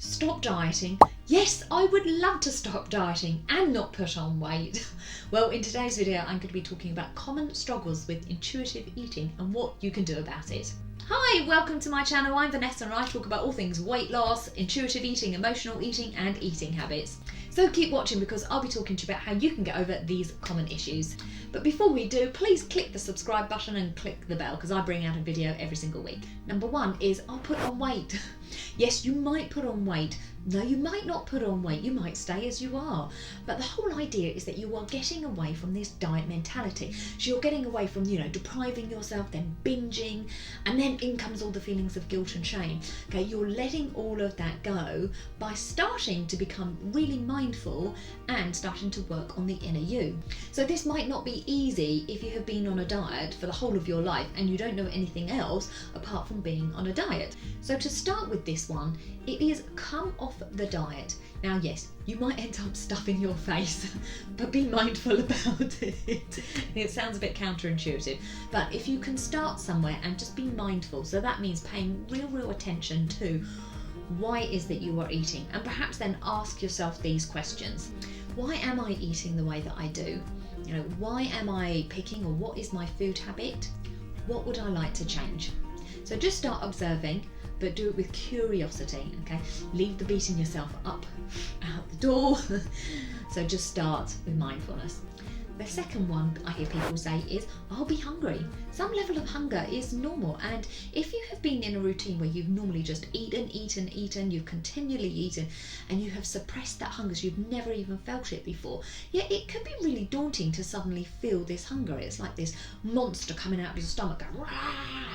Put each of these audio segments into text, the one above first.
Stop dieting. Yes, I would love to stop dieting and not put on weight. Well, in today's video, I'm going to be talking about common struggles with intuitive eating and what you can do about it. Hi, welcome to my channel. I'm Vanessa and I talk about all things weight loss, intuitive eating, emotional eating and eating habits. So keep watching because I'll be talking to you about how you can get over these common issues. But before we do, please click the subscribe button and click the bell because I bring out a video every single week. Number one is I'll put on weight. Yes, you might put on weight. No, you might not put on weight. You might stay as you are. But the whole idea is that you are getting away from this diet mentality. So you're getting away from, depriving yourself, then binging, and then in comes all the feelings of guilt and shame. Okay, you're letting all of that go by starting to become really mindful and starting to work on the inner you. So this might not be easy if you have been on a diet for the whole of your life and you don't know anything else apart from being on a diet. So to start with this one, it is come off the diet. Now yes, you might end up stuffing your face, but be mindful about it. It sounds a bit counterintuitive, but if you can start somewhere and just be mindful, so that means paying real attention to why it is that you are eating, and perhaps then ask yourself these questions. Why am I eating the way that I do? Why am I picking, or what is my food habit? What would I like to change? So just start observing, but do it with curiosity, okay? Leave the beating yourself up out the door. So just start with mindfulness. The second one I hear people say is, I'll be hungry. Some level of hunger is normal, and if you have been in a routine where you've normally just eaten, you've continually eaten, and you have suppressed that hunger, so you've never even felt it before, it could be really daunting to suddenly feel this hunger. It's like this monster coming out of your stomach going, Rah!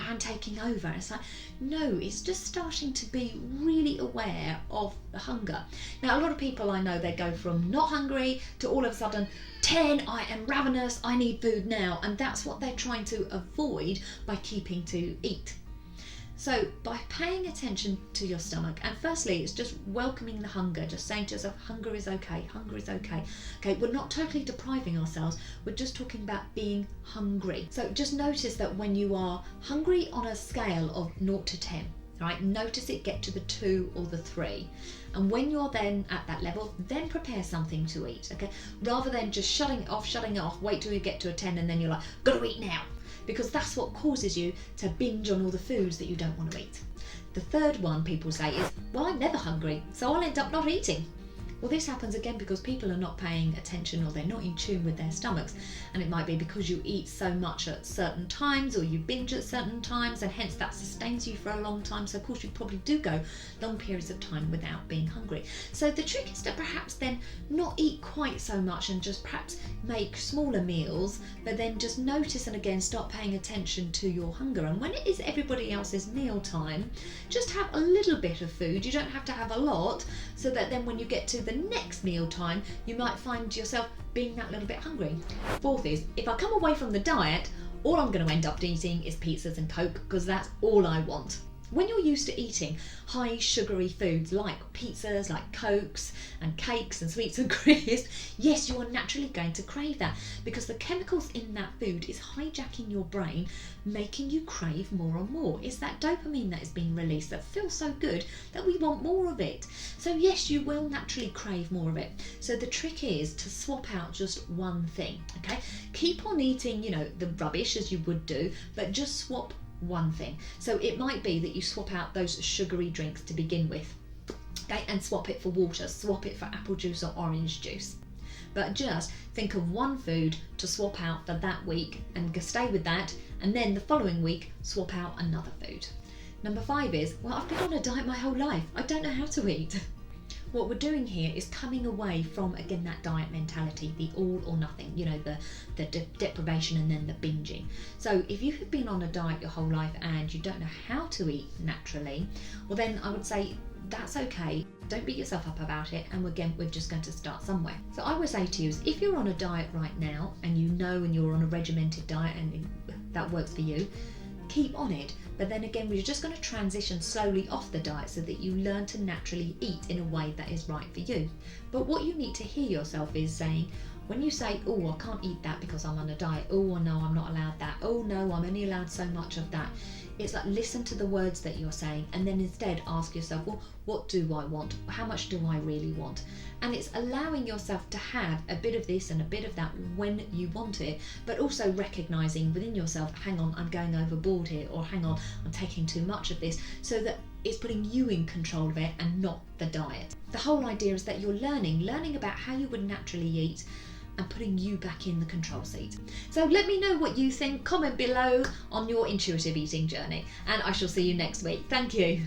And taking over. It's like, no, it's just starting to be really aware of the hunger. Now, a lot of people I know, they go from not hungry to all of a sudden, 10, I am ravenous, I need food now. And that's what they're trying to avoid by keeping to eat. So by paying attention to your stomach, and firstly, it's just welcoming the hunger, just saying to yourself, hunger is okay, hunger is okay. Okay, we're not totally depriving ourselves, we're just talking about being hungry. So just notice that when you are hungry on a scale of 0 to 10, right, notice it get to the 2 or the 3. And when you're then at that level, then prepare something to eat, okay? Rather than just shutting it off, wait till you get to a 10 and then you're like, gotta eat now. Because that's what causes you to binge on all the foods that you don't want to eat. The third one people say is, well, I'm never hungry, so I'll end up not eating. Well, this happens again because people are not paying attention, or they're not in tune with their stomachs. And it might be because you eat so much at certain times, or you binge at certain times, and hence that sustains you for a long time. So of course you probably do go long periods of time without being hungry. So the trick is to perhaps then not eat quite so much and just perhaps make smaller meals, but then just notice and again start paying attention to your hunger. And when it is everybody else's meal time, just have a little bit of food. You don't have to have a lot, so that then when you get to the next meal time, you might find yourself being that little bit hungry. Fourth is, if I come away from the diet, all I'm going to end up eating is pizzas and Coke because that's all I want. When you're used to eating high sugary foods like pizzas, like Cokes and cakes and sweets and crisps, yes, you are naturally going to crave that because the chemicals in that food is hijacking your brain, making you crave more and more. It's that dopamine that is being released that feels so good that we want more of it. So yes, you will naturally crave more of it. So the trick is to swap out just one thing, okay? Keep on eating, the rubbish as you would do, but just swap one thing. So it might be that you swap out those sugary drinks to begin with, okay, and swap it for water, swap it for apple juice or orange juice. But just think of one food to swap out for that week and stay with that, and then the following week swap out another food. Number 5 is, well, I've been on a diet my whole life, I don't know how to eat. What we're doing here is coming away from, again, that diet mentality, the all or nothing, the deprivation and then the binging. So if you have been on a diet your whole life and you don't know how to eat naturally, well then I would say that's okay. Don't beat yourself up about it, and again, we're just going to start somewhere. So I would say to you is, if you're on a diet right now and and you're on a regimented diet and that works for you, keep on it. But then again, we're just going to transition slowly off the diet so that you learn to naturally eat in a way that is right for you. But what you need to hear yourself is saying, When you say, oh, I can't eat that because I'm on a diet. Oh, no, I'm not allowed that. Oh, no, I'm only allowed so much of that. It's like, listen to the words that you're saying, and then instead ask yourself, well, what do I want? How much do I really want? And it's allowing yourself to have a bit of this and a bit of that when you want it, but also recognizing within yourself, hang on, I'm going overboard here, or hang on, I'm taking too much of this, so that it's putting you in control of it and not the diet. The whole idea is that you're learning about how you would naturally eat, and putting you back in the control seat. So let me know what you think, comment below on your intuitive eating journey, and I shall see you next week. Thank you.